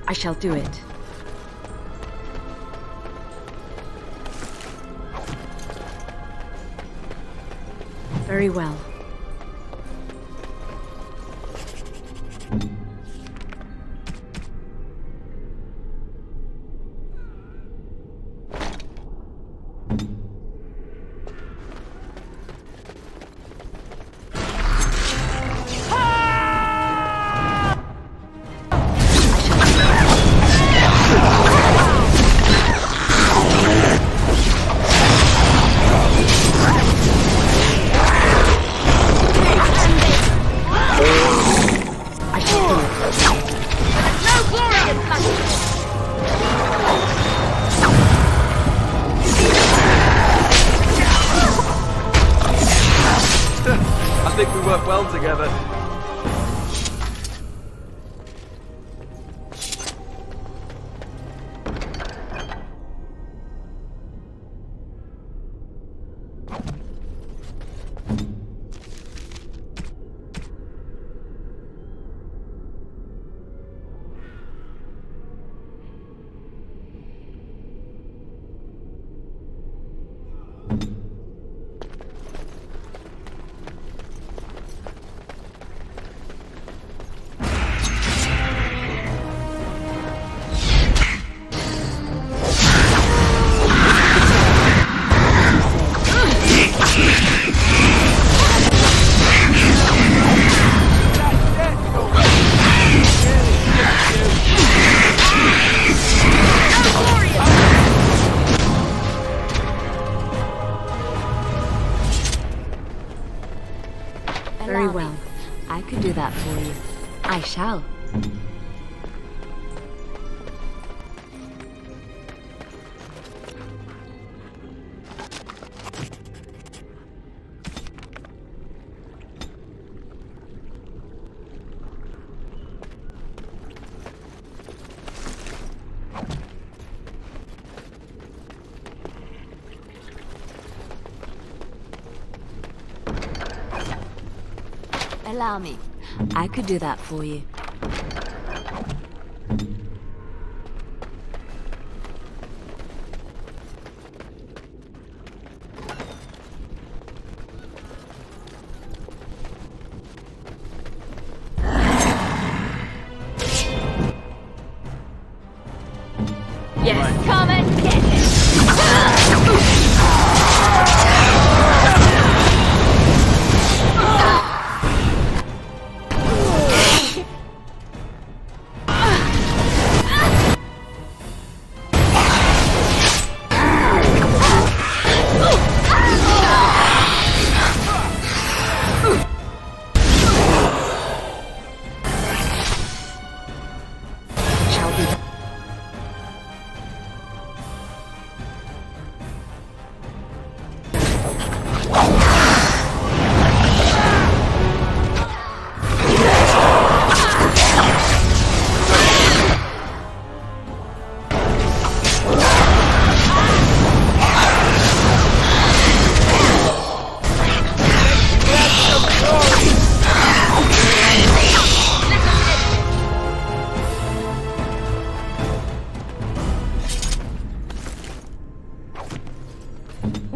I shall do it. Very well. I think we work well together. Very well. I could do that for you. I shall. Allow me. I could do that for you. Yes, come and get it!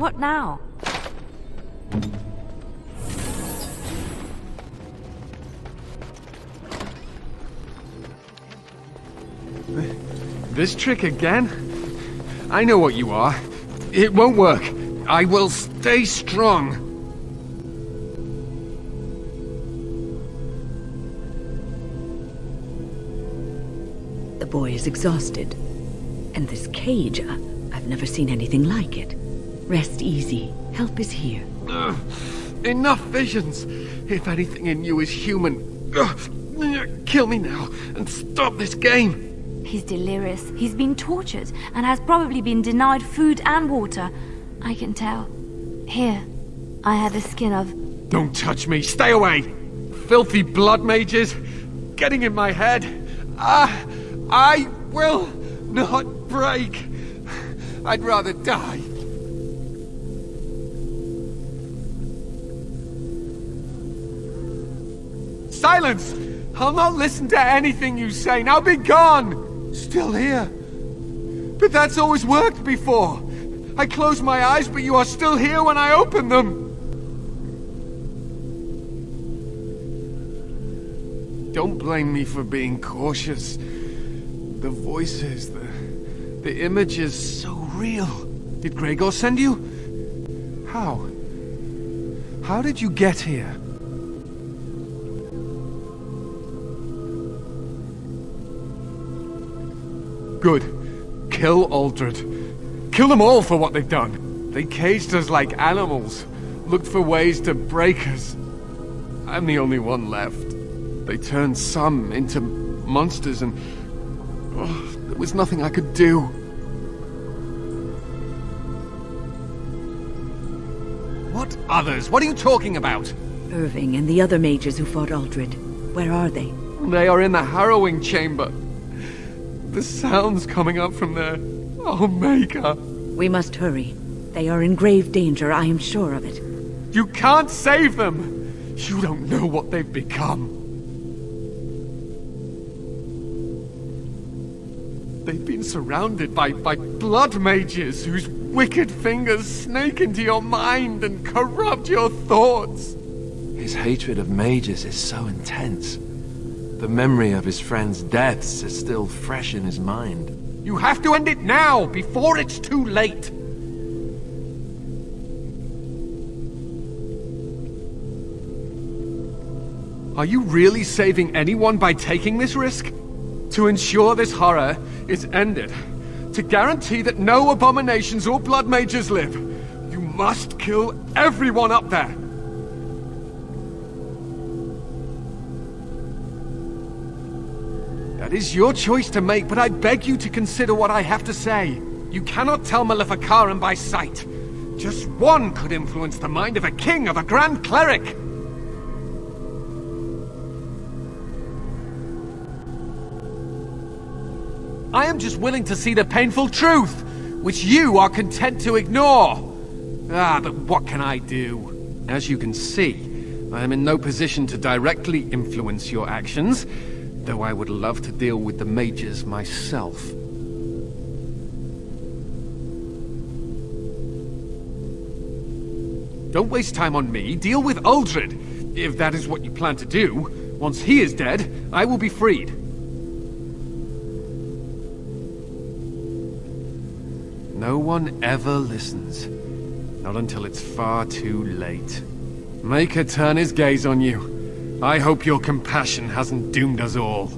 What now? This trick again? I know what you are. It won't work. I will stay strong. The boy is exhausted. And this cage, I've never seen anything like it. Rest easy. Help is here. Enough visions. If anything in you is human, kill me now and stop this game. He's delirious. He's been tortured and has probably been denied food and water. I can tell. Here, I have the skin of... Don't touch me. Stay away. Filthy blood mages. Getting in my head. I will not break. I'd rather die. Silence! I'll not listen to anything you say. Now be gone! Still here. But that's always worked before. I close my eyes, but you are still here when I open them. Don't blame me for being cautious. The voices, the images, so real. Did Gregor send you? How? How did you get here? Good. Kill Aldred. Kill them all for what they've done. They caged us like animals, looked for ways to break us. I'm the only one left. They turned some into monsters and... there was nothing I could do. What others? What are you talking about? Irving and the other mages who fought Aldred. Where are they? They are in the harrowing chamber. The sounds coming up from there. Oh, Maker. We must hurry. They are in grave danger, I am sure of it. You can't save them! You don't know what they've become. They've been surrounded by blood mages whose wicked fingers snake into your mind and corrupt your thoughts. His hatred of mages is so intense. The memory of his friends' deaths is still fresh in his mind. You have to end it now, before it's too late. Are you really saving anyone by taking this risk? To ensure this horror is ended, to guarantee that no abominations or blood mages live, you must kill everyone up there. That is your choice to make, but I beg you to consider what I have to say. You cannot tell Maleficarum by sight. Just one could influence the mind of a king, of a grand cleric. I am just willing to see the painful truth, which you are content to ignore. But what can I do? As you can see, I am in no position to directly influence your actions, though I would love to deal with the mages myself. Don't waste time on me. Deal with Aldred, if that is what you plan to do. Once he is dead, I will be freed. No one ever listens. Not until it's far too late. Make her turn his gaze on you. I hope your compassion hasn't doomed us all.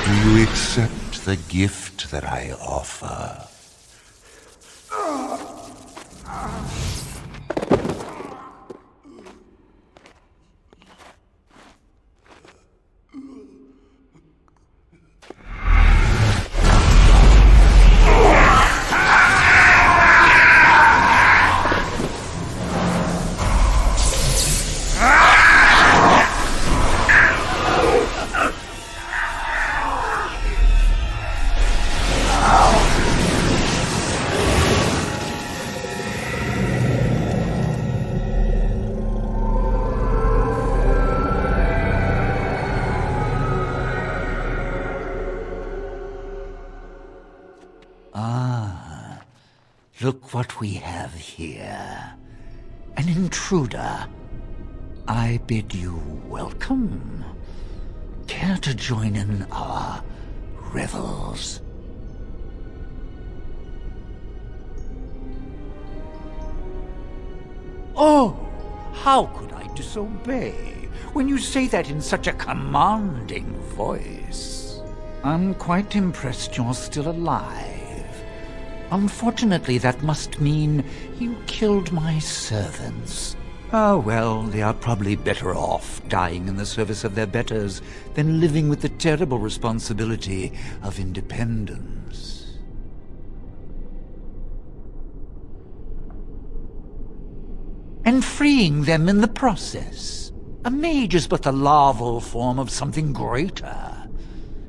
Do you accept the gift that I offer? Look what we have here. An intruder. I bid you welcome. Care to join in our revels? Oh, how could I disobey when you say that in such a commanding voice? I'm quite impressed you're still alive. Unfortunately, that must mean you killed my servants. Oh, well, they are probably better off dying in the service of their betters than living with the terrible responsibility of independence. and freeing them in the process. A mage is but the larval form of something greater.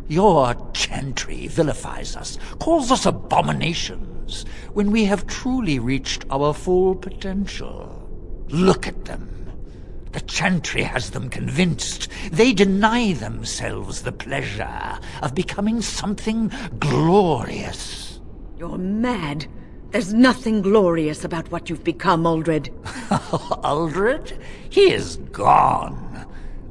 Your chantry vilifies us, calls us abominations, when we have truly reached our full potential. Look at them. The chantry has them convinced. They deny themselves the pleasure of becoming something glorious. You're mad. There's nothing glorious about what you've become, Uldred. Uldred? He is gone.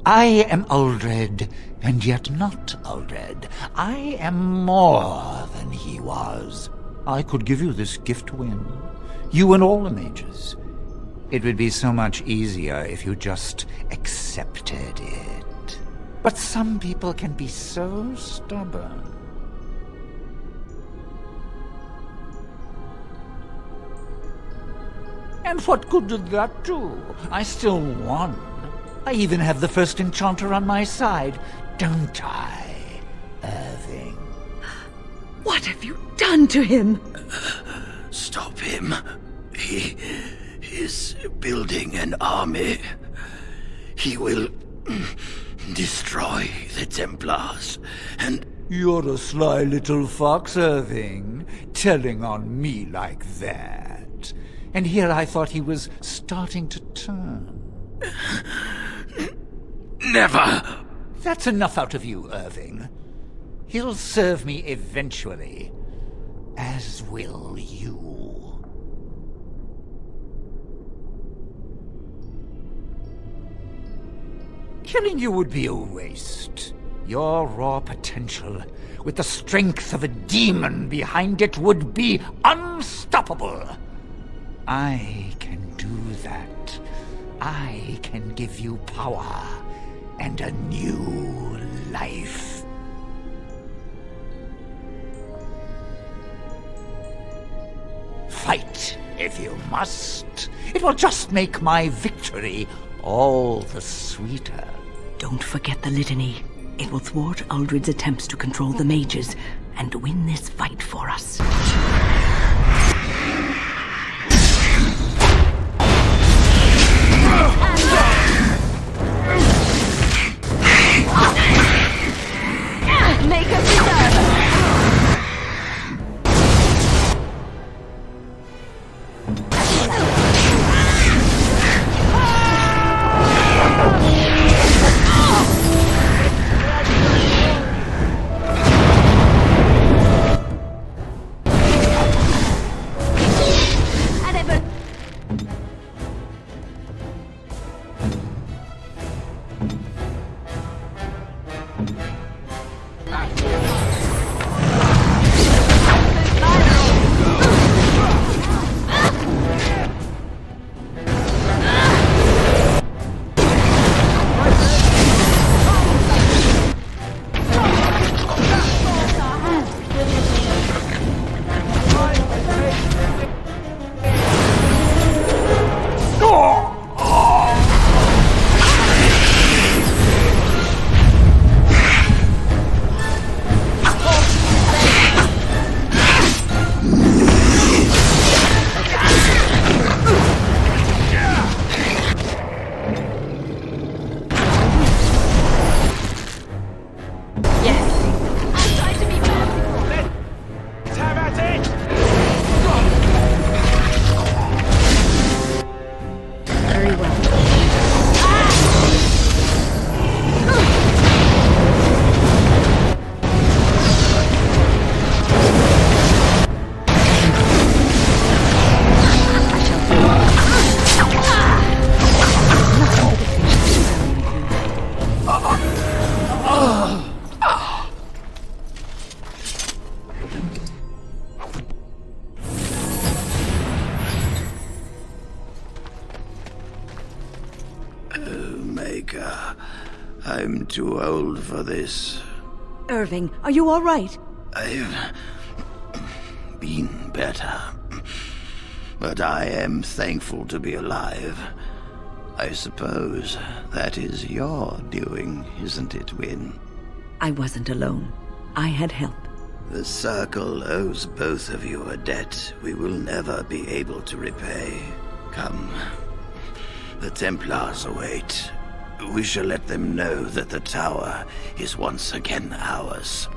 I am Uldred, and yet not Uldred. I am more than he was. I could give you this gift, Win. You and all the mages. It would be so much easier if you just accepted it. But some people can be so stubborn. And what good did that do? I still won. I even have the first enchanter on my side, don't I, Irving? What have you done to him? Stop him. He is building an army. He will destroy the Templars, and... You're a sly little fox, Irving, telling on me like that. And here I thought he was starting to turn. Never! That's enough out of you, Irving. He'll serve me eventually, as will you. Killing you would be a waste. Your raw potential, with the strength of a demon behind it, would be unstoppable. I can do that. I can give you power and a new life. Fight if you must. It will just make my victory all the sweeter. Don't forget the litany. It will thwart Uldred's attempts to control the mages and win this fight for us. Make us deserve. I'm too old for this. Irving, are you all right? I've been better. But I am thankful to be alive. I suppose that is your doing, isn't it, Win? I wasn't alone. I had help. The Circle owes both of you a debt we will never be able to repay. Come, The Templars await. We shall let them know that the tower is once again ours.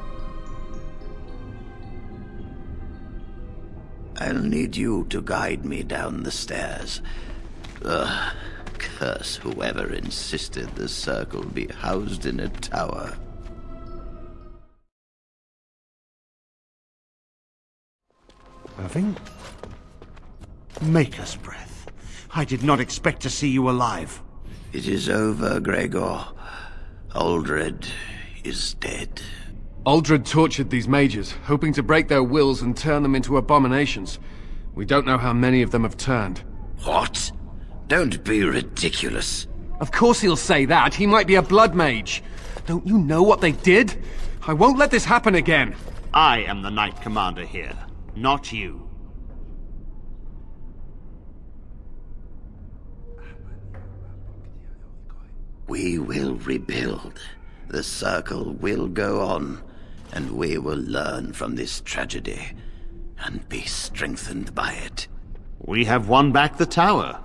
I'll need you to guide me down the stairs. Curse whoever insisted the circle be housed in a tower. Irving? Maker's breath. I did not expect to see you alive. It is over, Gregor. Aldred is dead. Aldred tortured these mages, hoping to break their wills and turn them into abominations. We don't know how many of them have turned. What? Don't be ridiculous. Of course he'll say that. He might be a blood mage. Don't you know what they did? I won't let this happen again. I am the Knight Commander here, not you. We will rebuild. The circle will go on, and we will learn from this tragedy and be strengthened by it. We have won back the tower.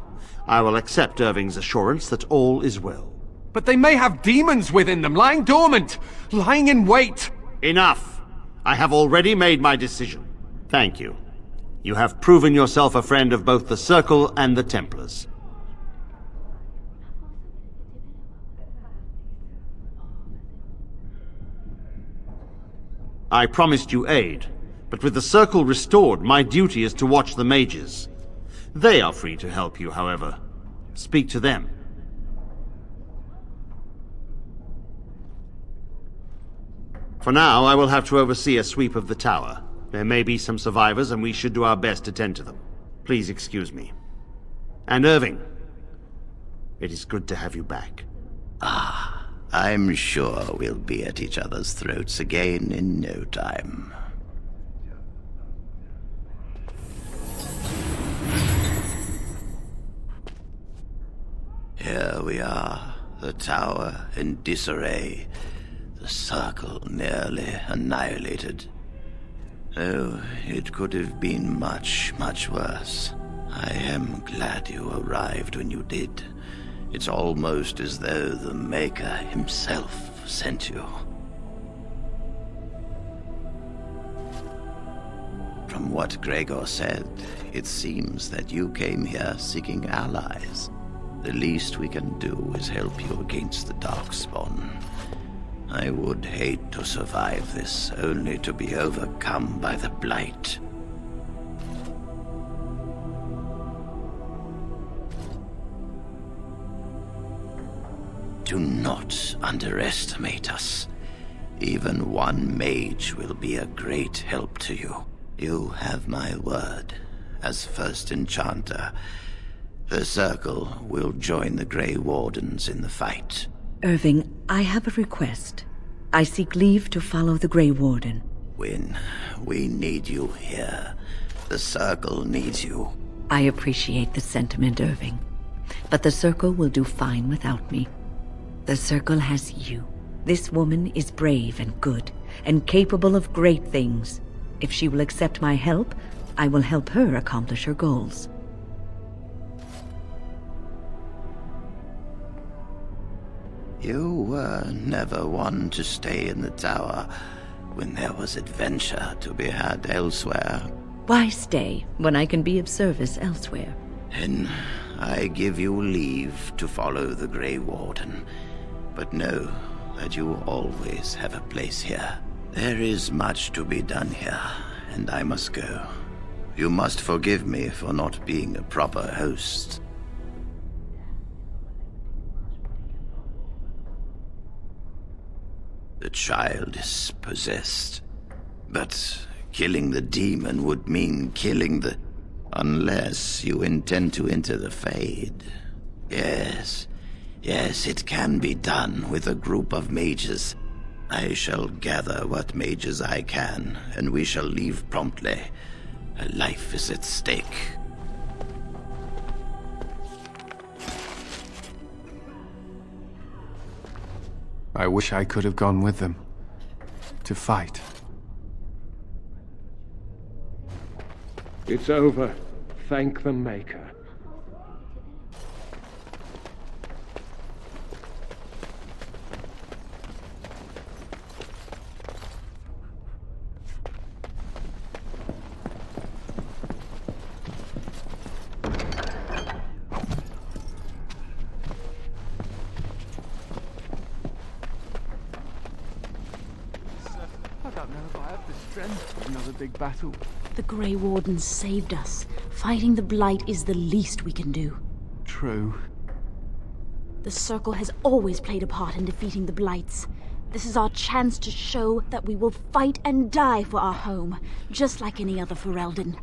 I will accept Irving's assurance that all is well. But they may have demons within them, lying dormant, lying in wait. Enough! I have already made my decision. Thank you. You have proven yourself a friend of both the Circle and the Templars. I promised you aid, but with the Circle restored, my duty is to watch the mages. They are free to help you, however. Speak to them. For now, I will have to oversee a sweep of the tower. There may be some survivors, and we should do our best to tend to them. Please excuse me. And Irving, it is good to have you back. I'm sure we'll be at each other's throats again in no time. Here we are, the tower in disarray, the circle nearly annihilated. Oh, it could have been much, much worse. I am glad you arrived when you did. It's almost as though the Maker himself sent you. From what Gregor said, it seems that you came here seeking allies. The least we can do is help you against the Darkspawn. I would hate to survive this, only to be overcome by the Blight. Do not underestimate us. Even one mage will be a great help to you. You have my word. As first enchanter, the Circle will join the Grey Wardens in the fight. Irving, I have a request. I seek leave to follow the Grey Warden. When we need you here, the Circle needs you. I appreciate the sentiment, Irving. But the Circle will do fine without me. The Circle has you. This woman is brave and good, and capable of great things. If she will accept my help, I will help her accomplish her goals. You were never one to stay in the tower when there was adventure to be had elsewhere. Why stay when I can be of service elsewhere? Then I give you leave to follow the Grey Warden. But know that you always have a place here. There is much to be done here, and I must go. You must forgive me for not being a proper host. The child is possessed. But killing the demon would mean killing the... Unless you intend to enter the Fade. Yes, it can be done with a group of mages. I shall gather what mages I can, and we shall leave promptly. A life is at stake. I wish I could have gone with them. To fight. It's over. Thank the Maker. strength for another big battle. The Grey Wardens saved us. Fighting the Blight is the least we can do. True. The Circle has always played a part in defeating the Blights. This is our chance to show that we will fight and die for our home, just like any other Ferelden.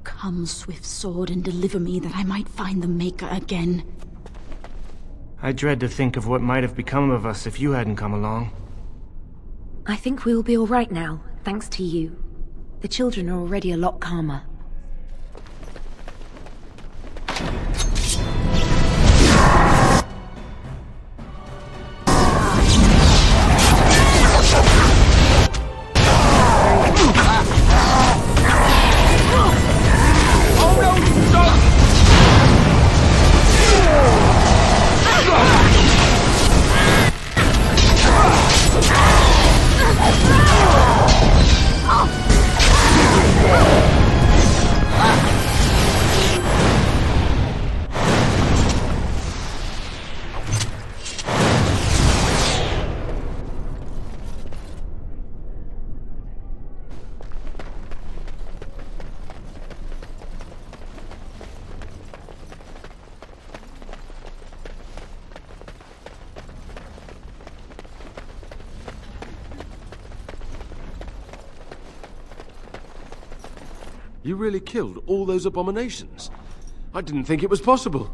Come, swift sword, and deliver me that I might find the Maker again. I dread to think of what might have become of us if you hadn't come along. I think we'll be all right now, thanks to you. The children are already a lot calmer. You really killed all those abominations? I didn't think it was possible.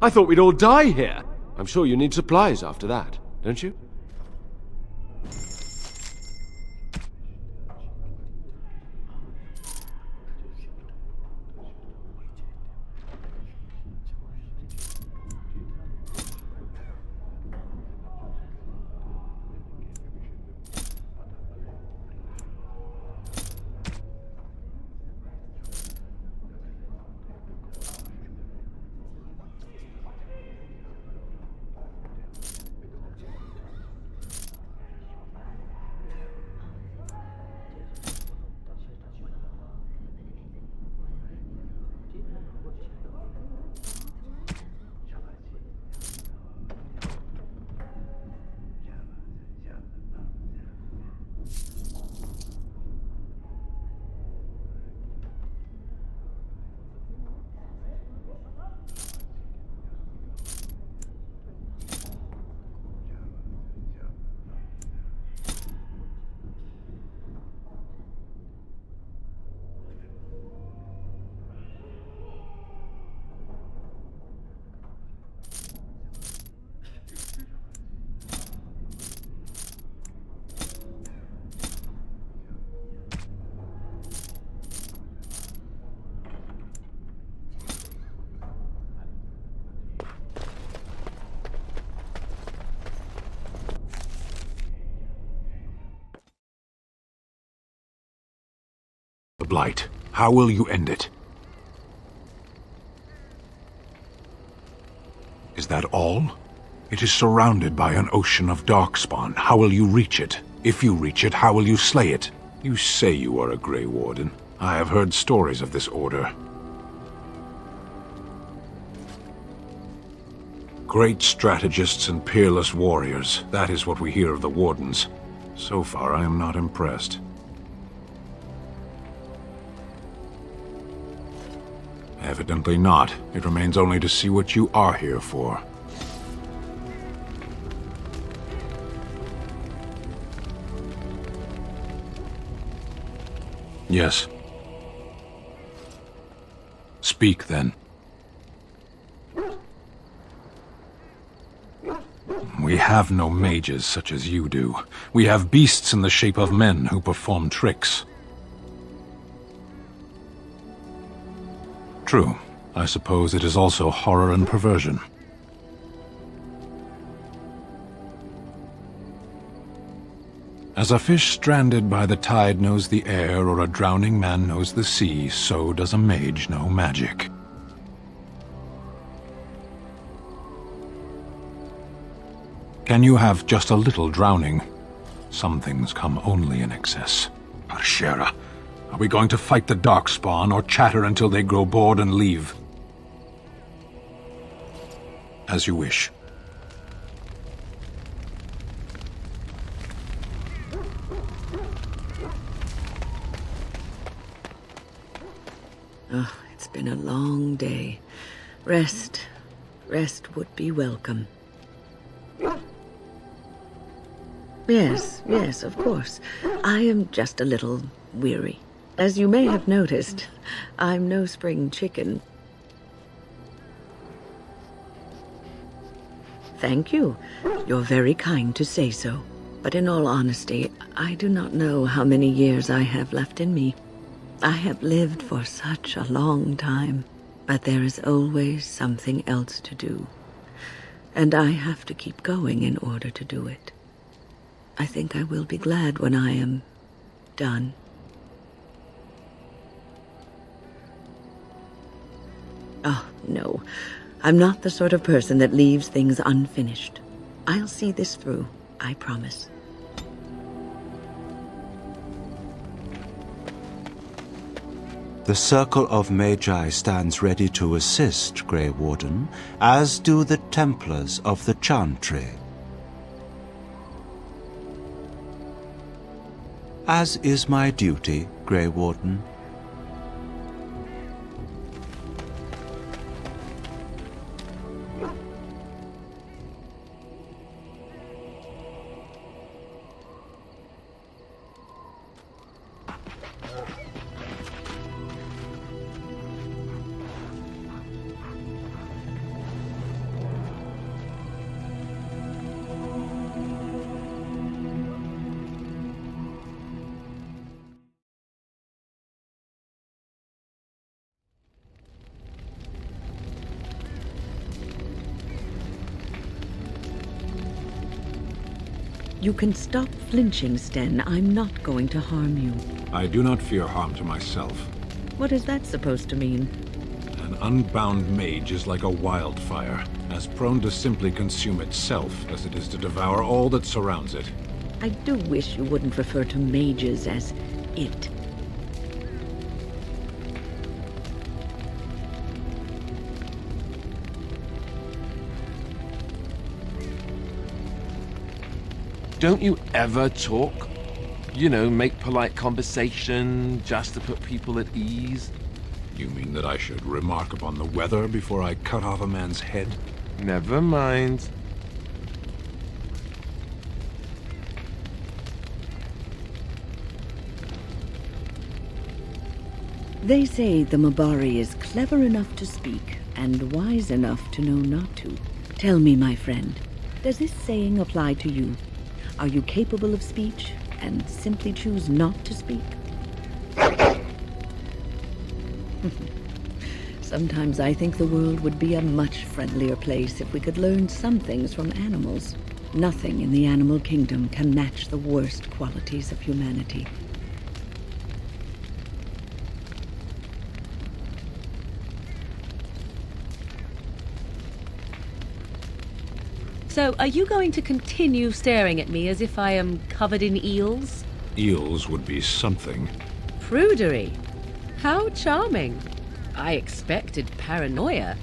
I thought we'd all die here. I'm sure you need supplies after that, don't you? The Blight. How will you end it? Is that all? It is surrounded by an ocean of darkspawn. How will you reach it? If you reach it, how will you slay it? You say you are a Grey Warden. I have heard stories of this order. Great strategists and peerless warriors. That is what we hear of the Wardens. So far, I am not impressed. Evidently not. It remains only to see what you are here for. Yes. Speak, then. We have no mages such as you do. We have beasts in the shape of men who perform tricks. True. I suppose it is also horror and perversion. As a fish stranded by the tide knows the air, or a drowning man knows the sea, so does a mage know magic. Can you have just a little drowning? Some things come only in excess. Arshera, are we going to fight the Darkspawn or chatter until they grow bored and leave? As you wish. Oh, it's been a long day. Rest would be welcome. Yes, of course. I am just a little weary. As you may have noticed, I'm no spring chicken. Thank you. You're very kind to say so. But in all honesty, I do not know how many years I have left in me. I have lived for such a long time, but there is always something else to do. And I have to keep going in order to do it. I think I will be glad when I am done. Oh, no. I'm not the sort of person that leaves things unfinished. I'll see this through, I promise. The Circle of Magi stands ready to assist, Grey Warden, as do the Templars of the Chantry. As is my duty, Grey Warden. You can stop flinching, Sten. I'm not going to harm you. I do not fear harm to myself. What is that supposed to mean? An unbound mage is like a wildfire, as prone to simply consume itself as it is to devour all that surrounds it. I do wish you wouldn't refer to mages as it. Don't you ever talk? You know, make polite conversation just to put people at ease? You mean that I should remark upon the weather before I cut off a man's head? Never mind. They say the Mabari is clever enough to speak and wise enough to know not to. Tell me, my friend, does this saying apply to you? Are you capable of speech and simply choose not to speak? Sometimes I think the world would be a much friendlier place if we could learn some things from animals. Nothing in the animal kingdom can match the worst qualities of humanity. So, are you going to continue staring at me as if I am covered in eels? Eels would be something. Prudery. How charming. I expected paranoia.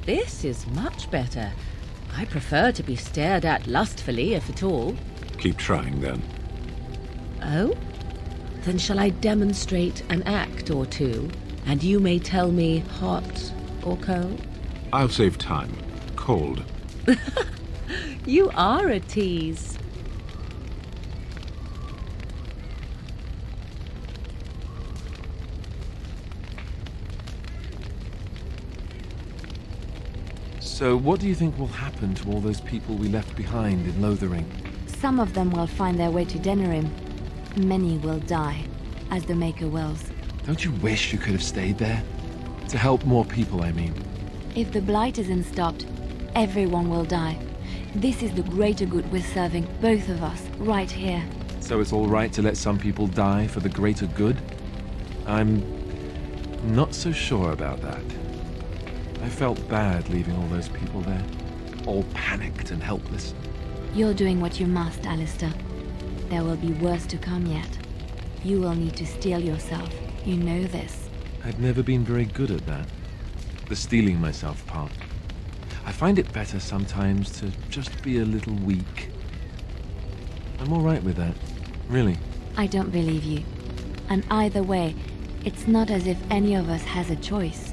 This is much better. I prefer to be stared at lustfully, if at all. Keep trying, then. Oh? Then shall I demonstrate an act or two, and you may tell me hot or cold? I'll save time. Cold. You are a tease. So what do you think will happen to all those people we left behind in Lothering? Some of them will find their way to Denerim. Many will die, as the Maker wills. Don't you wish you could have stayed there? To help more people, I mean. If the Blight isn't stopped, everyone will die. This is the greater good we're serving, both of us, right here. So it's all right to let some people die for the greater good? I'm not so sure about that. I felt bad leaving all those people there, all panicked and helpless. You're doing what you must, Alistair. There will be worse to come yet. You will need to steel yourself. You know this. I've never been very good at that. The steeling myself part. I find it better sometimes to just be a little weak. I'm all right with that, really. I don't believe you. And either way, it's not as if any of us has a choice.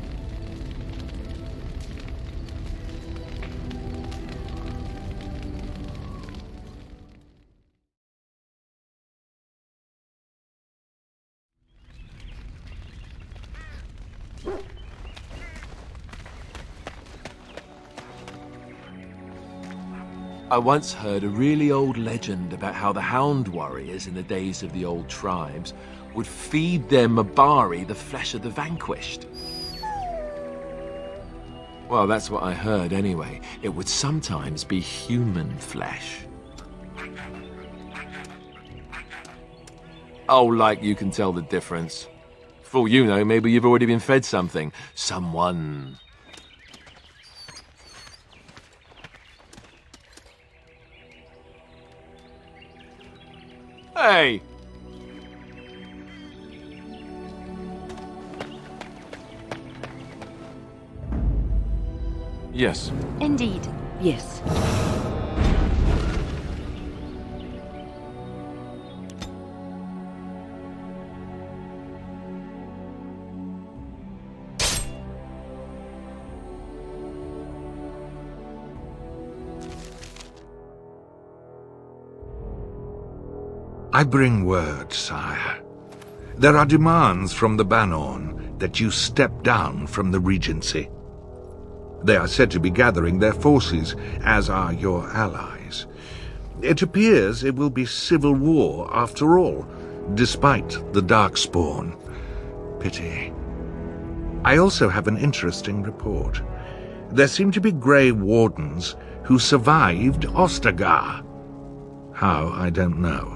I once heard a really old legend about how the Hound warriors in the days of the old tribes would feed their Mabari the flesh of the vanquished. Well, that's what I heard anyway. It would sometimes be human flesh. Oh, like you can tell the difference. For all you know, maybe you've already been fed something. Someone. Hey! Yes. Indeed. Yes. I bring word, sire. There are demands from the Banorn that you step down from the Regency. They are said to be gathering their forces, as are your allies. It appears it will be civil war after all, despite the Darkspawn. Pity. I also have an interesting report. There seem to be Grey Wardens who survived Ostagar. How, I don't know.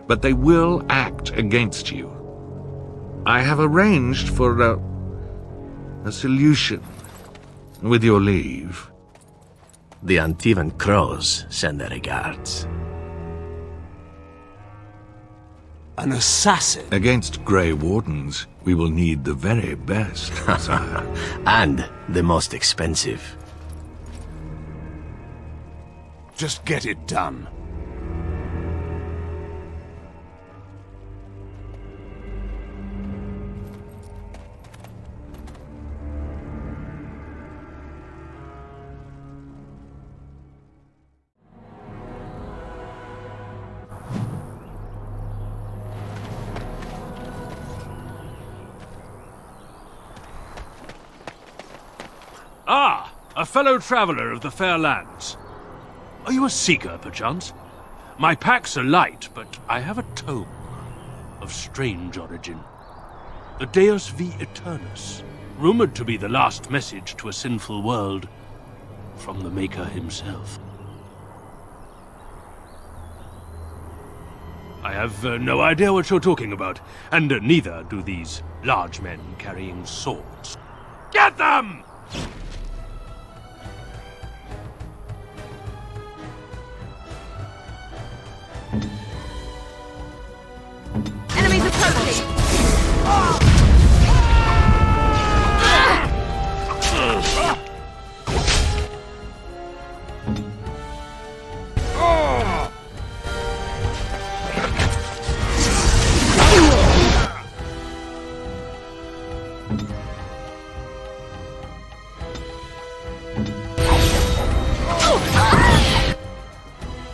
But they will act against you. I have arranged for a solution, with your leave. The Antivan Crows send their regards. An assassin? Against Grey Wardens, we will need the very best, sire. And the most expensive. Just get it done. Ah, a fellow traveler of the fair lands. Are you a seeker, perchance? My packs are light, but I have a tome of strange origin. The Deus V Eternus, rumored to be the last message to a sinful world from the Maker himself. I have no idea what you're talking about, and neither do these large men carrying swords. Get them! Enemies approaching!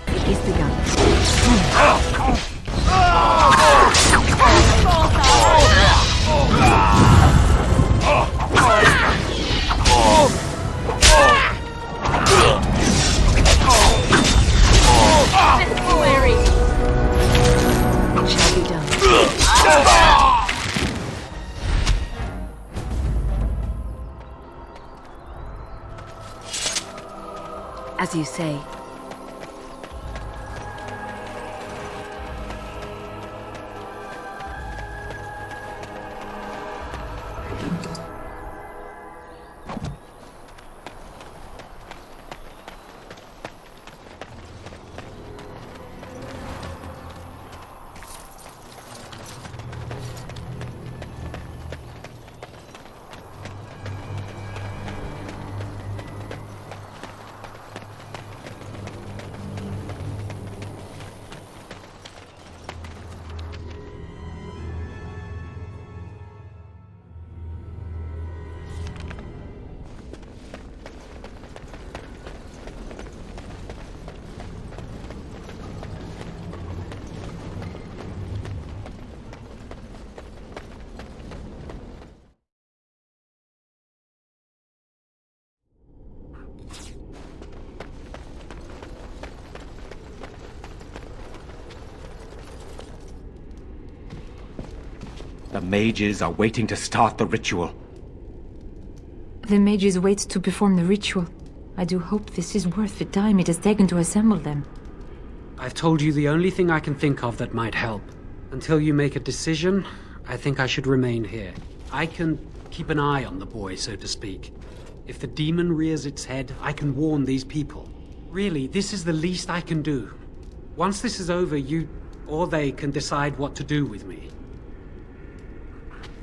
It is begun. It shall be done. As you say. The mages are waiting to start the ritual. The mages wait to perform the ritual. I do hope this is worth the time it has taken to assemble them. I've told you the only thing I can think of that might help. Until you make a decision, I think I should remain here. I can keep an eye on the boy, so to speak. If the demon rears its head, I can warn these people. Really, this is the least I can do. Once this is over, you or they can decide what to do with me.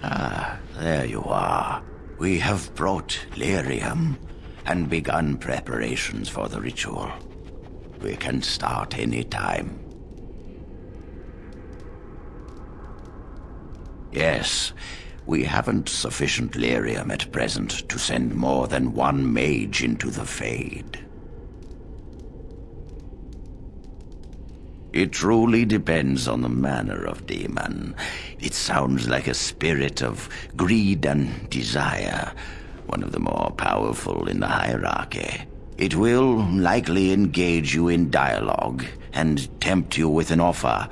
Ah, there you are. We have brought lyrium and begun preparations for the ritual. We can start any time. Yes, we haven't sufficient lyrium at present to send more than one mage into the Fade. It truly depends on the manner of demon. It sounds like a spirit of greed and desire, one of the more powerful in the hierarchy. It will likely engage you in dialogue and tempt you with an offer.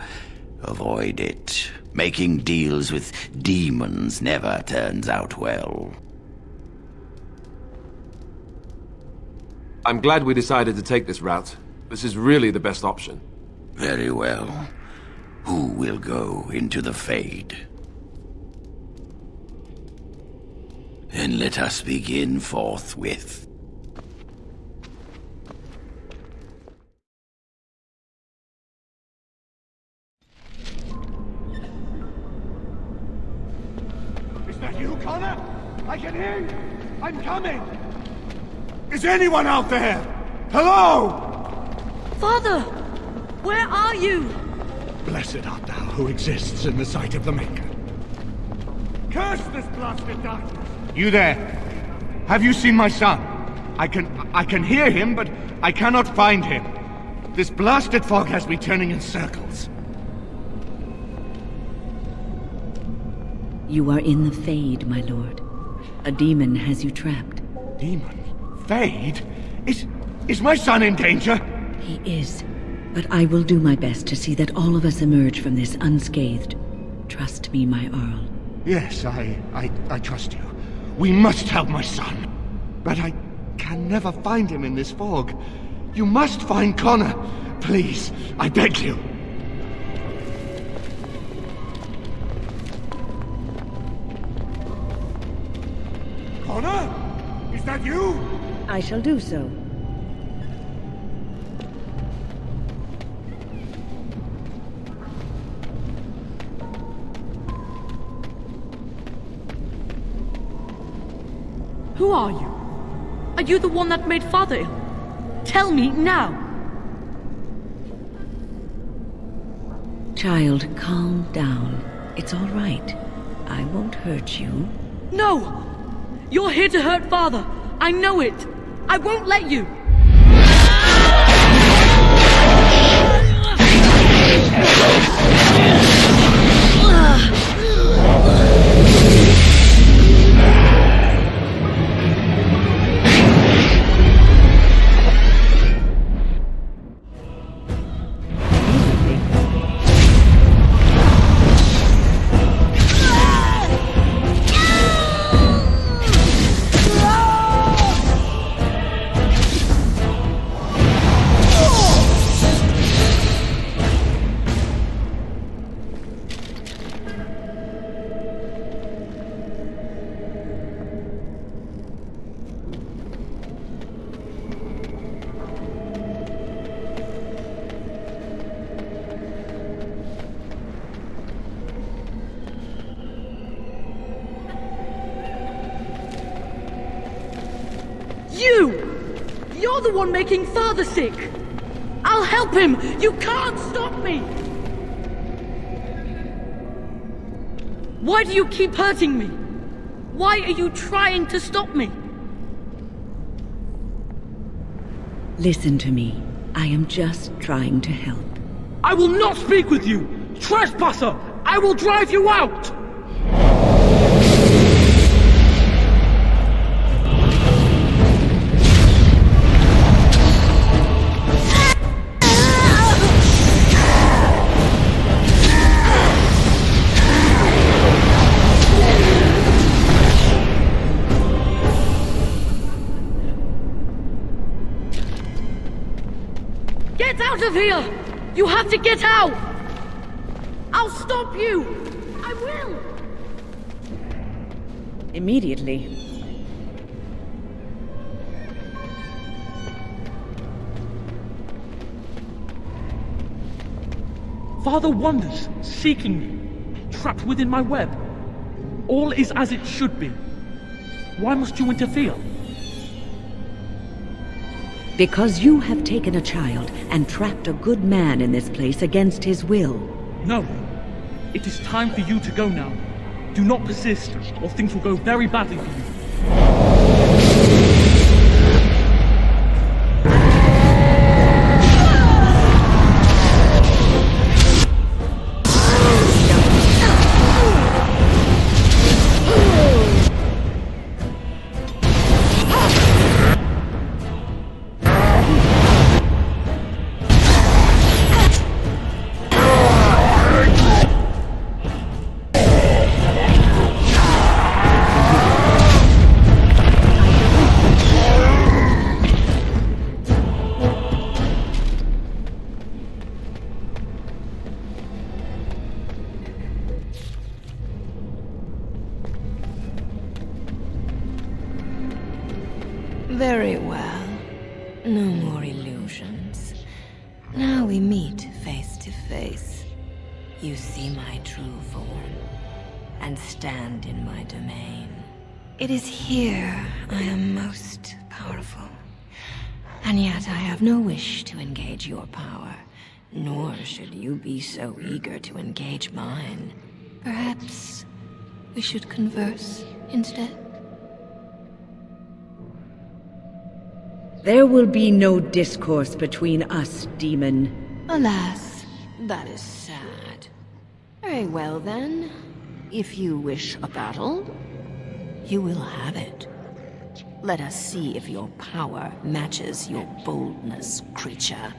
Avoid it. Making deals with demons never turns out well. I'm glad we decided to take this route. This is really the best option. Very well. Who will go into the Fade? Then let us begin forthwith. Is that you, Connor? I can hear you. I'm coming. Is anyone out there? Hello? Father! Where are you? Blessed art thou who exists in the sight of the Maker. Curse this blasted darkness! You there? Have you seen my son? I can hear him, but I cannot find him. This blasted fog has me turning in circles. You are in the Fade, my lord. A demon has you trapped. Demon? Fade? Is my son in danger? He is. But I will do my best to see that all of us emerge from this unscathed. Trust me, my Earl. Yes, I trust you. We must help my son. But I can never find him in this fog. You must find Connor. Please, I beg you. Connor? Is that you? I shall do so. Who are you? Are you the one that made Father ill? Tell me now! Child, calm down. It's all right. I won't hurt you. No! You're here to hurt Father! I know it! I won't let you! You're the one making Father sick! I'll help him! You can't stop me! Why do you keep hurting me? Why are you trying to stop me? Listen to me. I am just trying to help. I will not speak with you! Trespasser! I will drive you out! here! You have to get out! I'll stop you! I will! Immediately. Father wanders, seeking me, trapped within my web. All is as it should be. Why must you interfere? Because you have taken a child and trapped a good man in this place against his will. No. It is time for you to go now. Do not persist, or things will go very badly for you. Very well. No more illusions. Now we meet face to face. You see my true form, and stand in my domain. It is here I am most powerful. And yet I have no wish to engage your power, nor should you be so eager to engage mine. Perhaps we should converse instead? There will be no discourse between us, demon. Alas, that is sad. Very well then. If you wish a battle, you will have it. Let us see if your power matches your boldness, creature.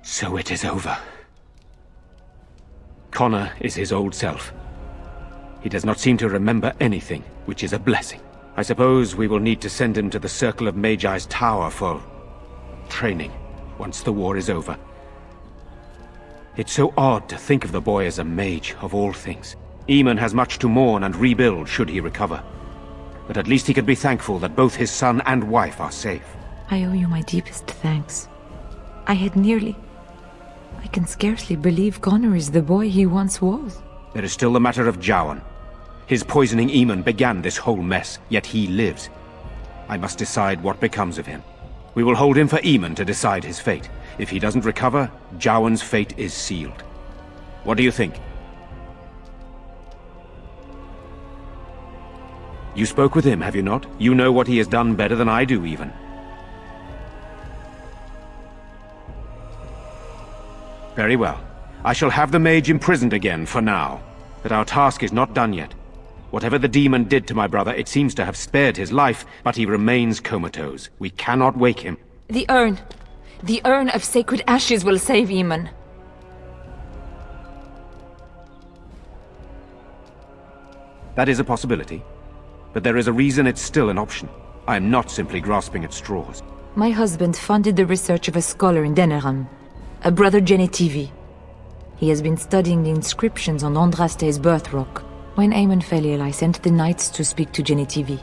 So it is over. Connor is his old self. He does not seem to remember anything, which is a blessing. I suppose we will need to send him to the Circle of Magi's tower for training, once the war is over. It's so odd to think of the boy as a mage, of all things. Eamon has much to mourn and rebuild should he recover. But at least he can be thankful that both his son and wife are safe. I owe you my deepest thanks. I can scarcely believe Connor is the boy he once was. There is still the matter of Jowan. His poisoning Eamon began this whole mess, yet he lives. I must decide what becomes of him. We will hold him for Eamon to decide his fate. If he doesn't recover, Jowan's fate is sealed. What do you think? You spoke with him, have you not? You know what he has done better than I do, even. Very well. I shall have the mage imprisoned again for now. But our task is not done yet. Whatever the demon did to my brother, it seems to have spared his life, but he remains comatose. We cannot wake him. The urn. The urn of sacred ashes will save Eamon. That is a possibility. But there is a reason it's still an option. I am not simply grasping at straws. My husband funded the research of a scholar in Denerim, a brother Genetivi. He has been studying the inscriptions on Andraste's birth rock. When Eamon fell ill, I sent the knights to speak to Genetivi.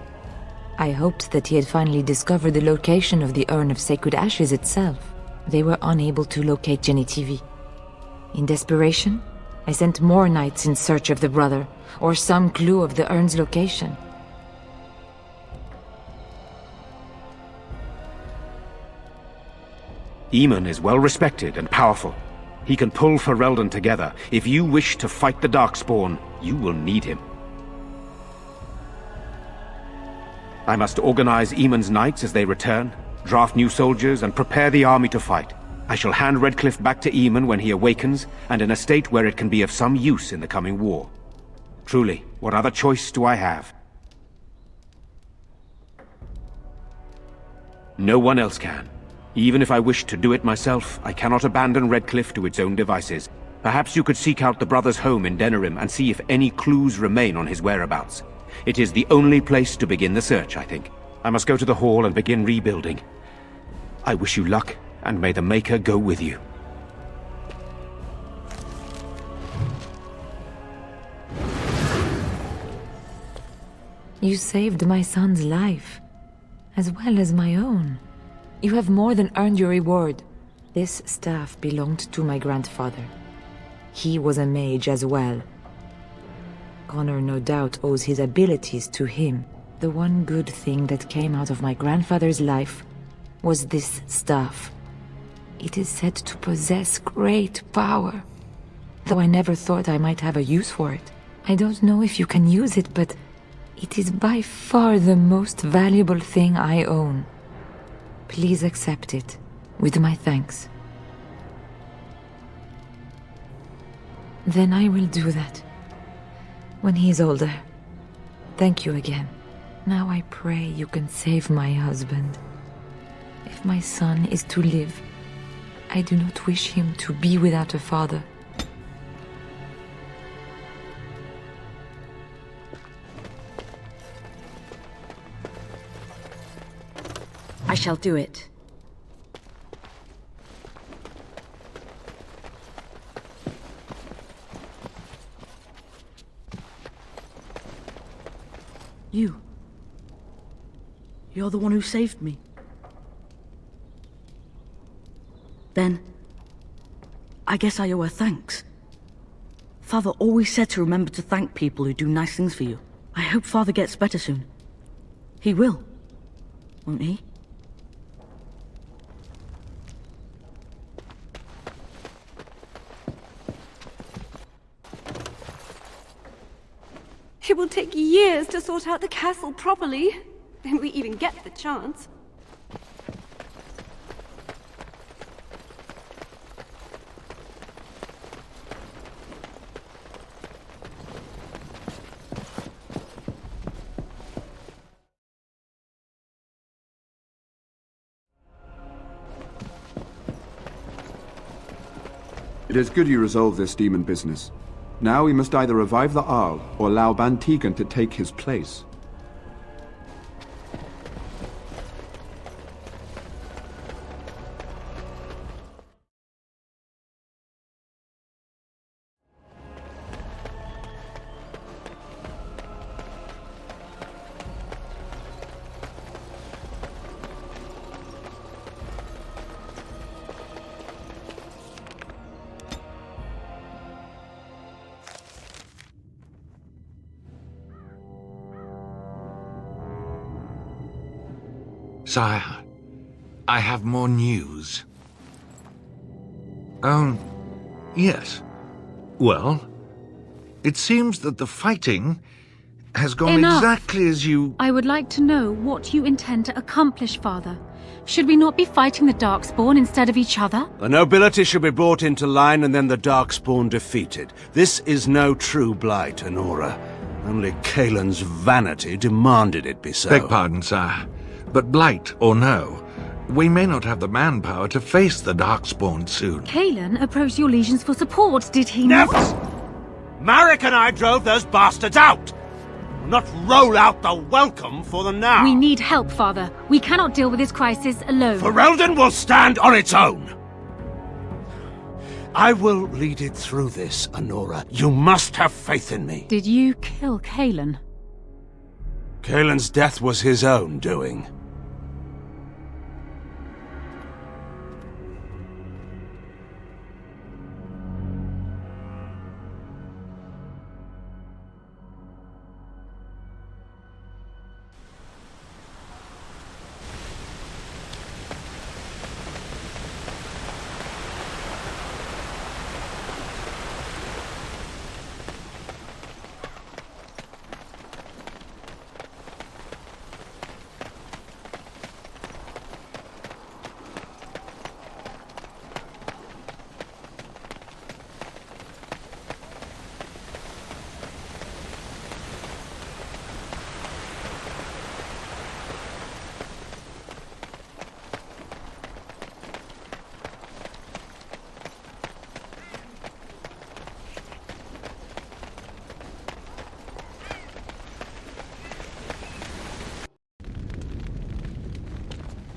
I hoped that he had finally discovered the location of the urn of sacred ashes itself. They were unable to locate Genetivi. In desperation, I sent more knights in search of the brother, or some clue of the urn's location. Eamon is well respected and powerful. He can pull Ferelden together. If you wish to fight the Darkspawn, you will need him. I must organize Eamon's knights as they return, draft new soldiers, and prepare the army to fight. I shall hand Redcliffe back to Eamon when he awakens, and in a state where it can be of some use in the coming war. Truly, what other choice do I have? No one else can. Even if I wished to do it myself, I cannot abandon Redcliffe to its own devices. Perhaps you could seek out the brother's home in Denerim and see if any clues remain on his whereabouts. It is the only place to begin the search, I think. I must go to the hall and begin rebuilding. I wish you luck, and may the Maker go with you. You saved my son's life, as well as my own. You have more than earned your reward. This staff belonged to my grandfather. He was a mage as well. Connor no doubt owes his abilities to him. The one good thing that came out of my grandfather's life was this staff. It is said to possess great power, though I never thought I might have a use for it. I don't know if you can use it, but it is by far the most valuable thing I own. Please accept it, with my thanks. Then I will do that. When he is older. Thank you again. Now I pray you can save my husband. If my son is to live, I do not wish him to be without a father. I shall do it. You're the one who saved me. Then, I guess I owe her thanks. Father always said to remember to thank people who do nice things for you. I hope Father gets better soon. He will, won't he? It will take years to sort out the castle properly, if we even get the chance. It is good you resolved this demon business. Now we must either revive the Arl or allow Bantegan to take his place. Sire, I have more news. Yes. Well, it seems that the fighting has gone Enough. exactly as you... I would like to know what you intend to accomplish, Father. Should we not be fighting the Darkspawn instead of each other? The nobility should be brought into line and then the Darkspawn defeated. This is no true blight, Anora. Only Kaelin's vanity demanded it be so. Beg pardon, sire. But blight or no, we may not have the manpower to face the Darkspawn soon. Kaelin approached your legions for support, did he not? Marek and I drove those bastards out! Not roll out the welcome for them now! We need help, Father. We cannot deal with this crisis alone. Ferelden will stand on its own! I will lead it through this, Anora. You must have faith in me. Did you kill Kaelin? Kaelin's death was his own doing.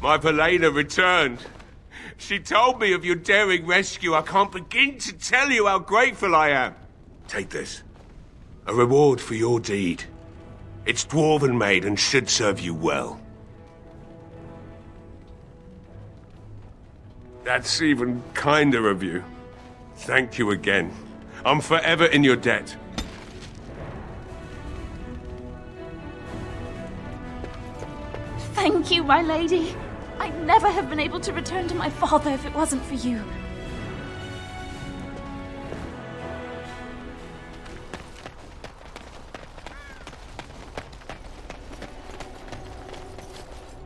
My Velena returned. She told me of your daring rescue. I can't begin to tell you how grateful I am. Take this. A reward for your deed. It's dwarven made and should serve you well. That's even kinder of you. Thank you again. I'm forever in your debt. Thank you, my lady. I'd never have been able to return to my father if it wasn't for you.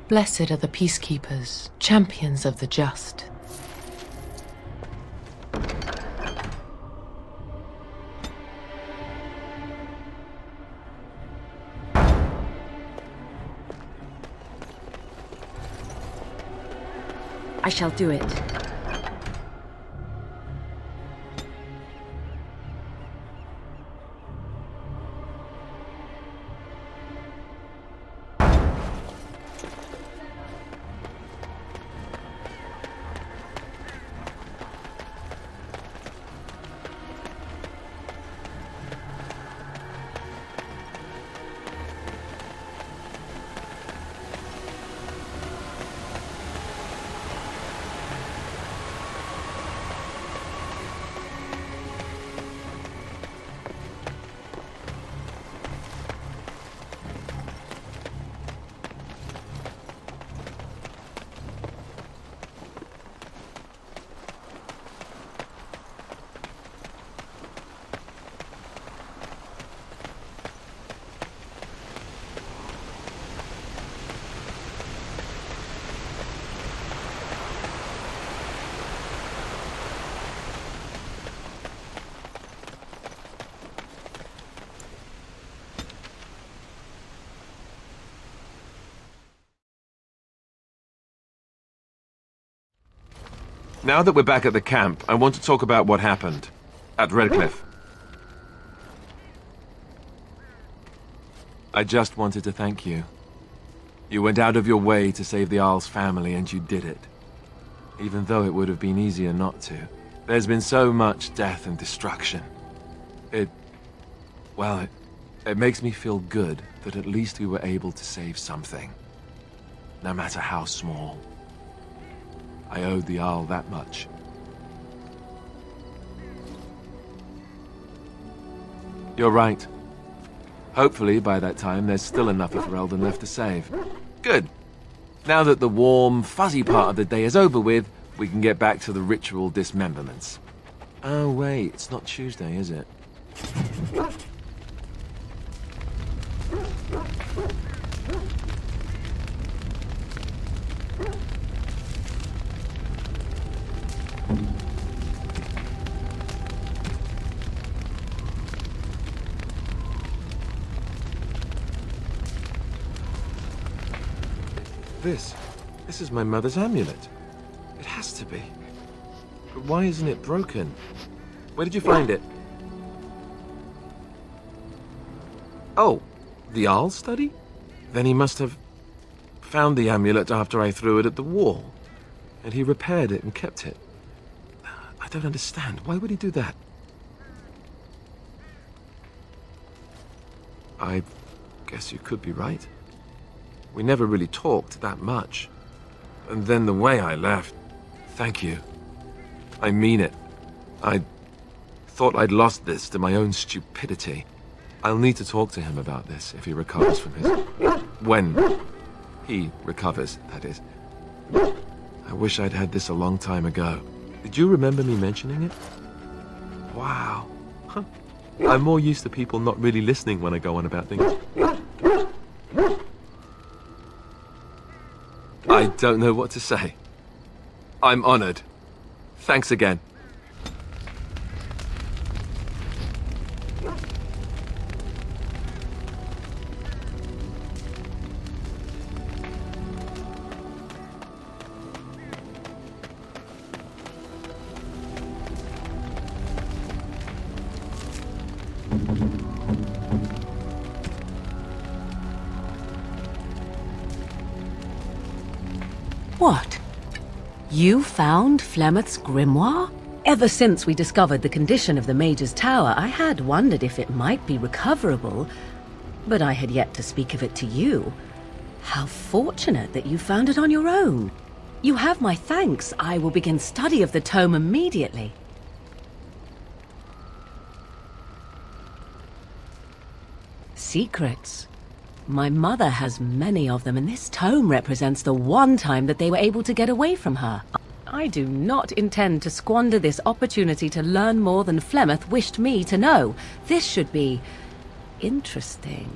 Blessed are the peacekeepers, champions of the just. I shall do it. Now that we're back at the camp, I want to talk about what happened at Redcliffe. I just wanted to thank you. You went out of your way to save the Arl's family, and you did it. Even though it would have been easier not to. There's been so much death and destruction. It makes me feel good that at least we were able to save something. No matter how small. I owed the Arl that much. You're right. Hopefully, by that time, there's still enough of Ferelden left to save. Good. Now that the warm, fuzzy part of the day is over with, we can get back to the ritual dismemberments. Oh, wait, it's not Tuesday, is it? This is my mother's amulet. It has to be. But why isn't it broken? Where did you find it? Oh, the Arl study? Then he must have found the amulet after I threw it at the wall. And he repaired it and kept it. I don't understand. Why would he do that? I guess you could be right. We never really talked that much. And then the way I left... Thank you. I mean it. I thought I'd lost this to my own stupidity. I'll need to talk to him about this if he recovers from his... When he recovers, that is. I wish I'd had this a long time ago. Did you remember me mentioning it? Wow. Huh. I'm more used to people not really listening when I go on about things. I don't know what to say. I'm honored. Thanks again. What? You found Flemeth's grimoire? Ever since we discovered the condition of the Mage's Tower, I had wondered if it might be recoverable, but I had yet to speak of it to you. How fortunate that you found it on your own. You have my thanks. I will begin study of the tome immediately. Secrets. My mother has many of them, and this tome represents the one time that they were able to get away from her. I do not intend to squander this opportunity to learn more than Flemeth wished me to know. This should be interesting.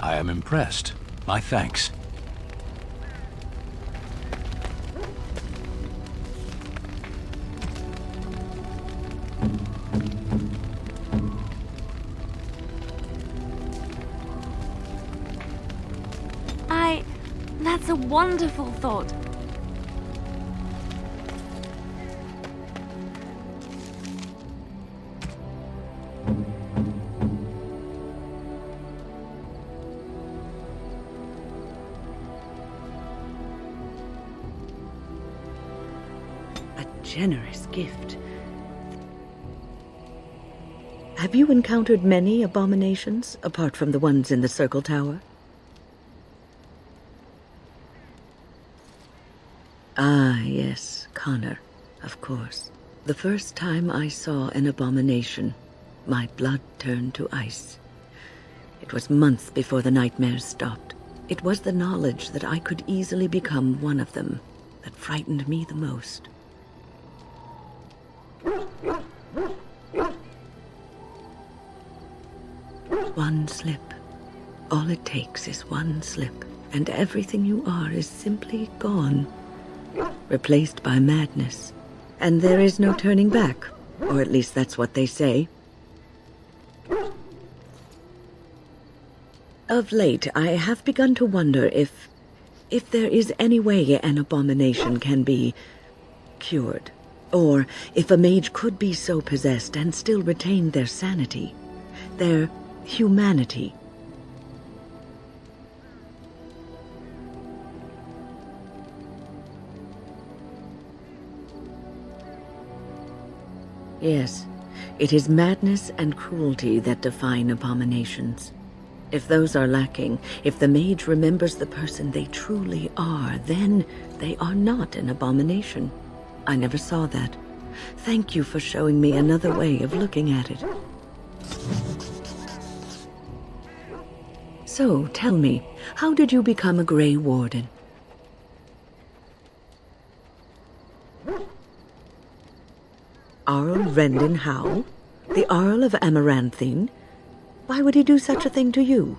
I am impressed. My thanks. That's a wonderful thought. Generous gift. Have you encountered many abominations, apart from the ones in the Circle Tower? Ah, yes, Connor, of course. The first time I saw an abomination, my blood turned to ice. It was months before the nightmares stopped. It was the knowledge that I could easily become one of them that frightened me the most. One slip. All it takes is one slip, and everything you are is simply gone. Replaced by madness. And there is no turning back. Or at least that's what they say. Of late, I have begun to wonder if there is any way an abomination can be cured. Or if a mage could be so possessed and still retain their sanity, their humanity. Yes, it is madness and cruelty that define abominations. If those are lacking, if the mage remembers the person they truly are, then they are not an abomination. I never saw that. Thank you for showing me another way of looking at it. So, tell me, how did you become a Grey Warden? Arl Rendon Howe? The Arl of Amaranthine? Why would he do such a thing to you?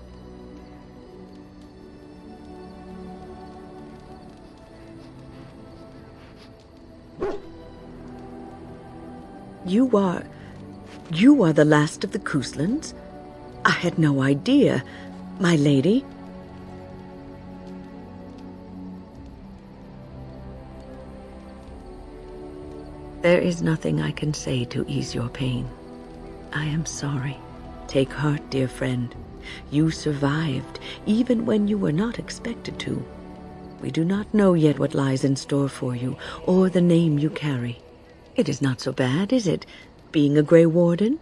You are the last of the Couslands? I had no idea, my lady. There is nothing I can say to ease your pain. I am sorry. Take heart, dear friend. You survived, even when you were not expected to. We do not know yet what lies in store for you, or the name you carry. It is not so bad, is it, being a Grey Warden?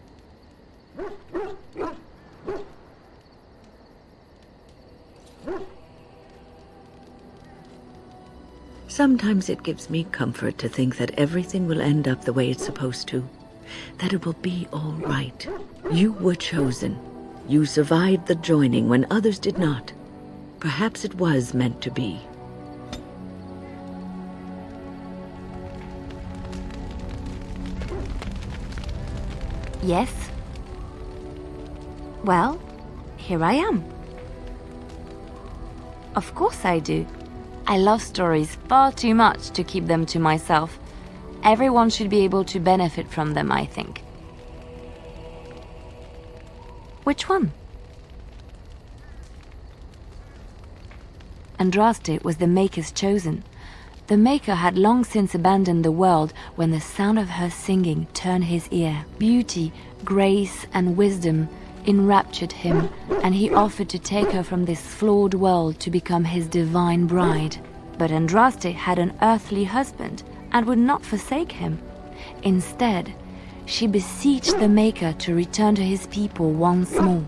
Sometimes it gives me comfort to think that everything will end up the way it's supposed to. That it will be all right. You were chosen. You survived the joining when others did not. Perhaps it was meant to be. Yes? Well, here I am. Of course I do. I love stories far too much to keep them to myself. Everyone should be able to benefit from them, I think. Which one? Andraste was the Maker's chosen. The Maker had long since abandoned the world when the sound of her singing turned his ear. Beauty, grace, and wisdom enraptured him, and he offered to take her from this flawed world to become his divine bride. But Andraste had an earthly husband and would not forsake him. Instead, she beseeched the Maker to return to his people once more.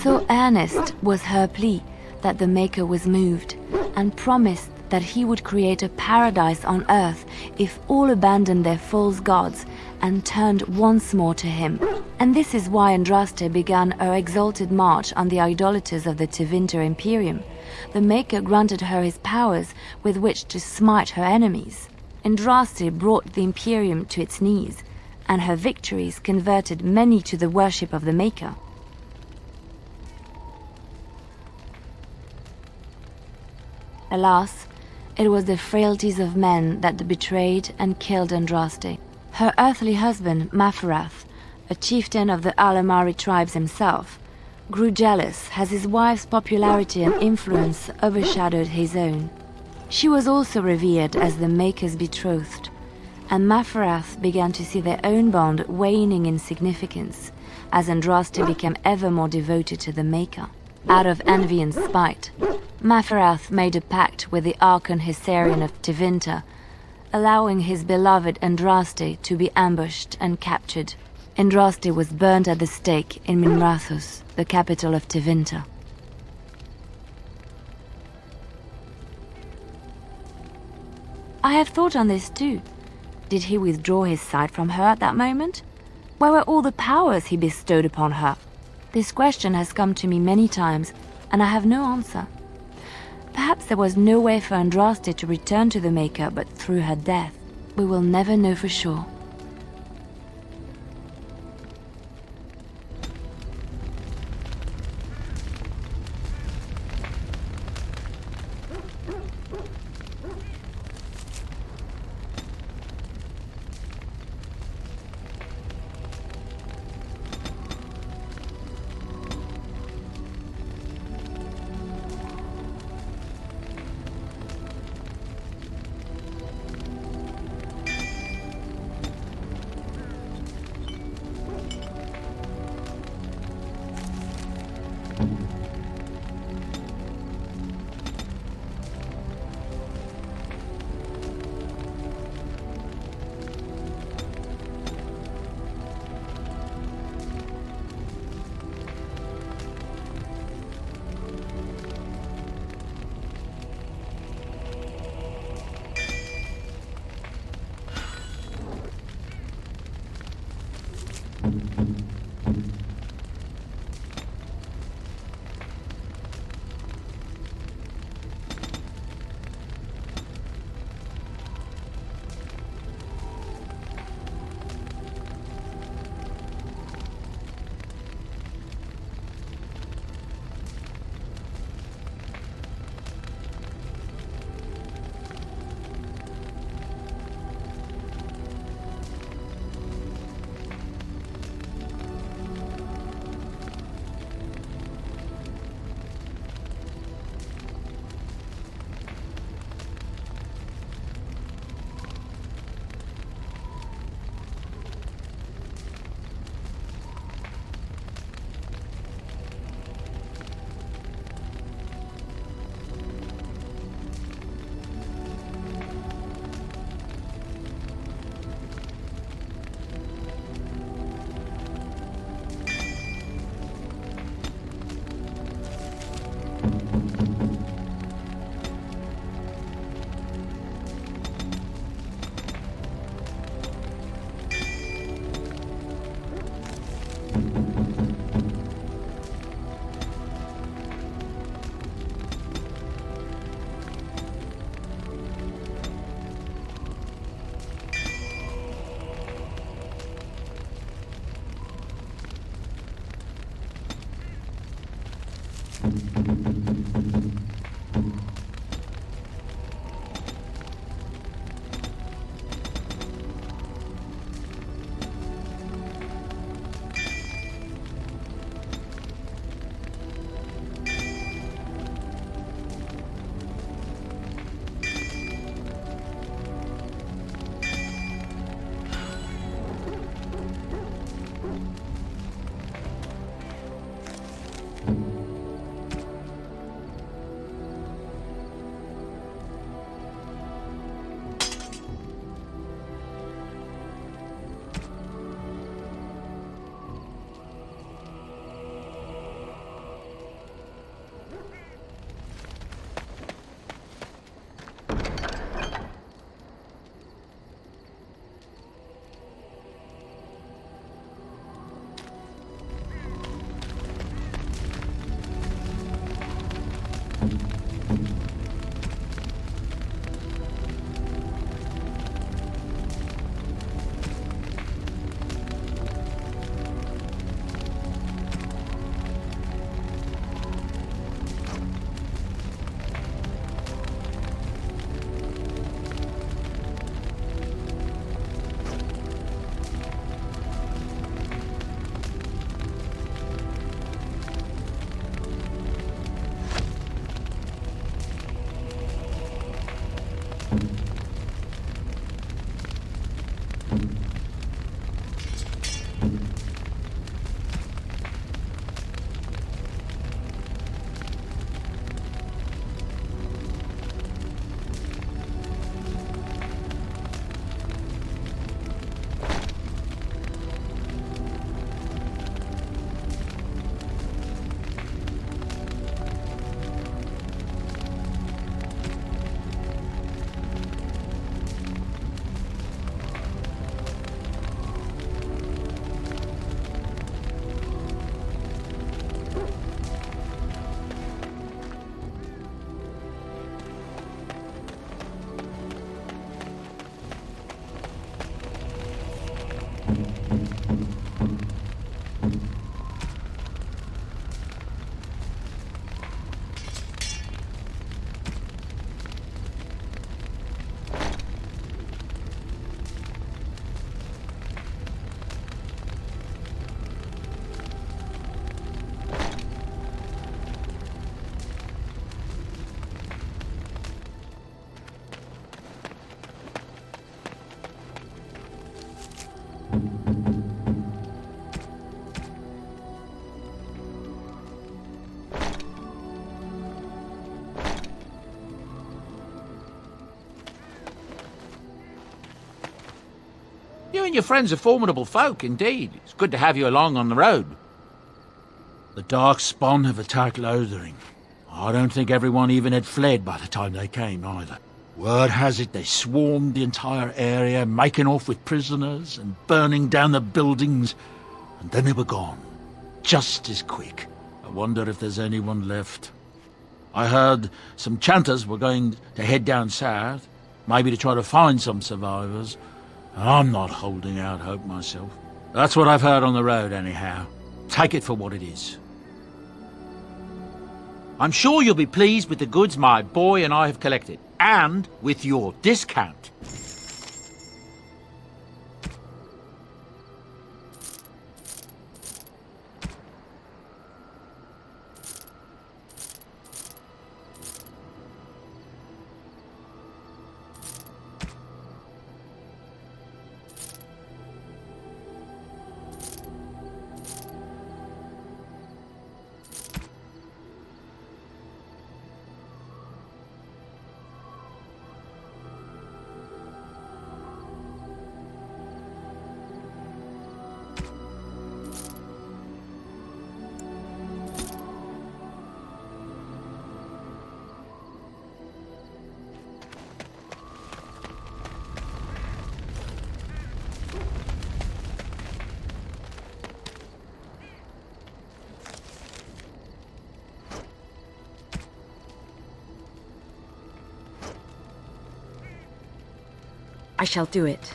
So earnest was her plea that the Maker was moved and promised that he would create a paradise on earth if all abandoned their false gods and turned once more to him. And this is why Andraste began her exalted march on the idolaters of the Tevinter Imperium. The Maker granted her his powers with which to smite her enemies. Andraste brought the Imperium to its knees, and her victories converted many to the worship of the Maker. Alas, it was the frailties of men that betrayed and killed Andraste. Her earthly husband, Maferath, a chieftain of the Alamari tribes himself, grew jealous as his wife's popularity and influence overshadowed his own. She was also revered as the Maker's betrothed, and Maferath began to see their own bond waning in significance as Andraste became ever more devoted to the Maker. Out of envy and spite, Maferath made a pact with the Archon Hysarian of Tevinter, allowing his beloved Andraste to be ambushed and captured. Andraste was burned at the stake in Minrathous, the capital of Tevinter. I have thought on this too. Did he withdraw his sight from her at that moment? Where were all the powers he bestowed upon her? This question has come to me many times, and I have no answer. Perhaps there was no way for Andraste to return to the Maker but through her death. We will never know for sure. You and your friends are formidable folk, indeed. It's good to have you along on the road. The Darkspawn have attacked Lothering. I don't think everyone even had fled by the time they came, either. Word has it they swarmed the entire area, making off with prisoners and burning down the buildings. and then they were gone. Just as quick. I wonder if there's anyone left. I heard some chanters were going to head down south, maybe to try to find some survivors. I'm not holding out hope myself. That's what I've heard on the road, anyhow. Take it for what it is. I'm sure you'll be pleased with the goods my boy and I have collected, and with your discount. I shall do it.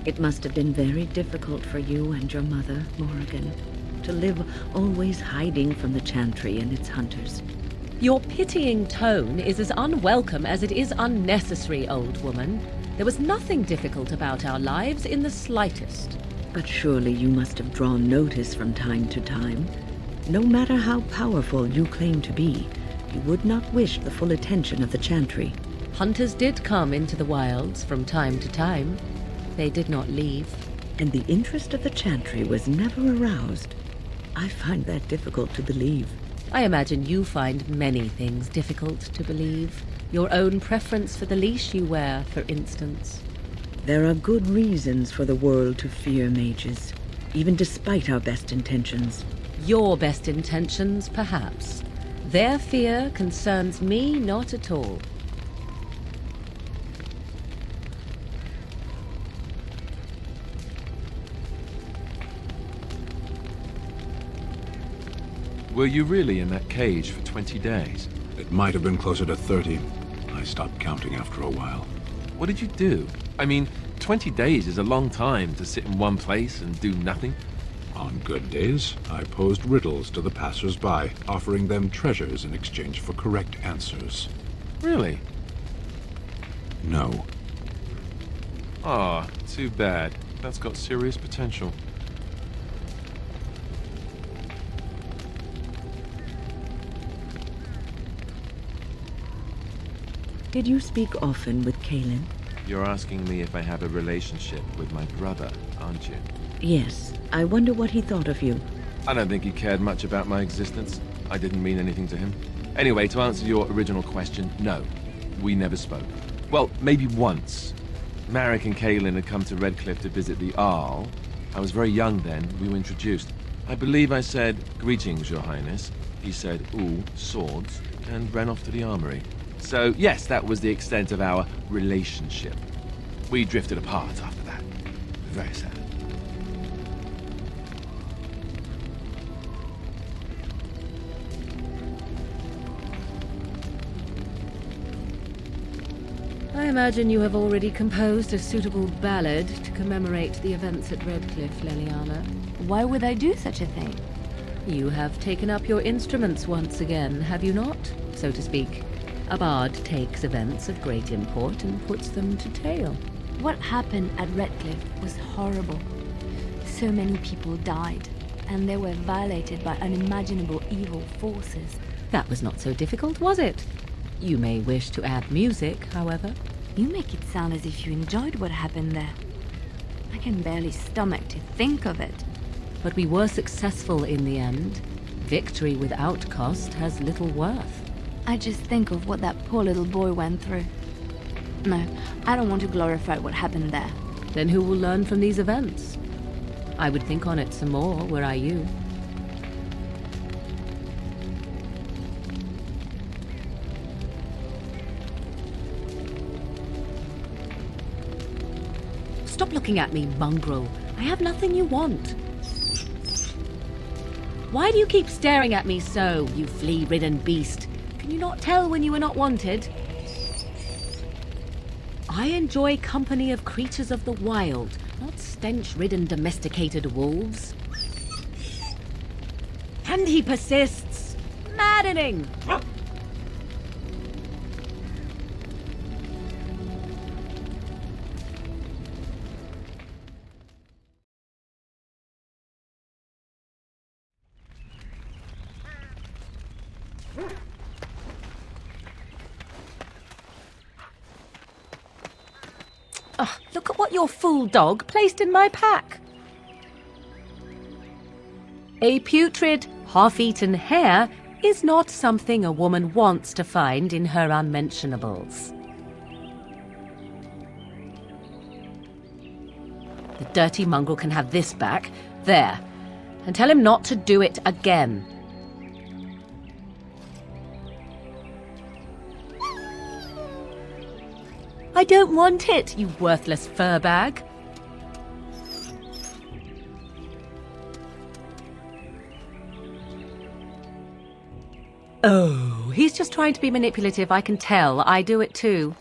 It must have been very difficult for you and your mother, Morrigan, to live always hiding from the Chantry and its hunters. Your pitying tone is as unwelcome as it is unnecessary, old woman. There was nothing difficult about our lives in the slightest. But surely you must have drawn notice from time to time. No matter how powerful you claim to be, you would not wish the full attention of the Chantry. Hunters did come into the wilds from time to time. They did not leave. And the interest of the Chantry was never aroused. I find that difficult to believe. I imagine you find many things difficult to believe. Your own preference for the leash you wear, for instance. There are good reasons for the world to fear mages, even despite our best intentions. Your best intentions, perhaps. Their fear concerns me not at all. Were you really in that cage for 20 days? It might have been closer to 30. I stopped counting after a while. What did you do? I mean, 20 days is a long time to sit in one place and do nothing. On good days, I posed riddles to the passers-by, offering them treasures in exchange for correct answers. Really? No. Ah, too bad. That's got serious potential. Did you speak often with Kaelin? You're asking me if I have a relationship with my brother, aren't you? Yes. I wonder what he thought of you. I don't think he cared much about my existence. I didn't mean anything to him. Anyway, to answer your original question, no. We never spoke. Well, maybe once. Marek and Kaelin had come to Redcliffe to visit the Arl. I was very young then. We were introduced. I believe I said, "Greetings, Your Highness." He said, "Ooh, swords," and ran off to the armory. So, yes, that was the extent of our relationship. We drifted apart after that. Very sad. I imagine you have already composed a suitable ballad to commemorate the events at Redcliffe, Leliana. Why would I do such a thing? You have taken up your instruments once again, have you not? So to speak. A bard takes events of great import and puts them to tale. What happened at Redcliffe was horrible. So many people died, and they were violated by unimaginable evil forces. That was not so difficult, was it? You may wish to add music, however. You make it sound as if you enjoyed what happened there. I can barely stomach to think of it. But we were successful in the end. Victory without cost has little worth. I just think of what that poor little boy went through. No, I don't want to glorify what happened there. Then who will learn from these events? I would think on it some more, were I you. Stop looking at me, mongrel. I have nothing you want. Why do you keep staring at me so, you flea-ridden beast? Can you not tell when you are not wanted? I enjoy company of creatures of the wild, not stench-ridden domesticated wolves. And he persists. Maddening! Oh, look at what your fool dog placed in my pack. A putrid, half-eaten hare is not something a woman wants to find in her unmentionables. The dirty mongrel can have this back. There. And tell him not to do it again. I don't want it, you worthless fur bag. Oh, he's just trying to be manipulative, I can tell. I do it too.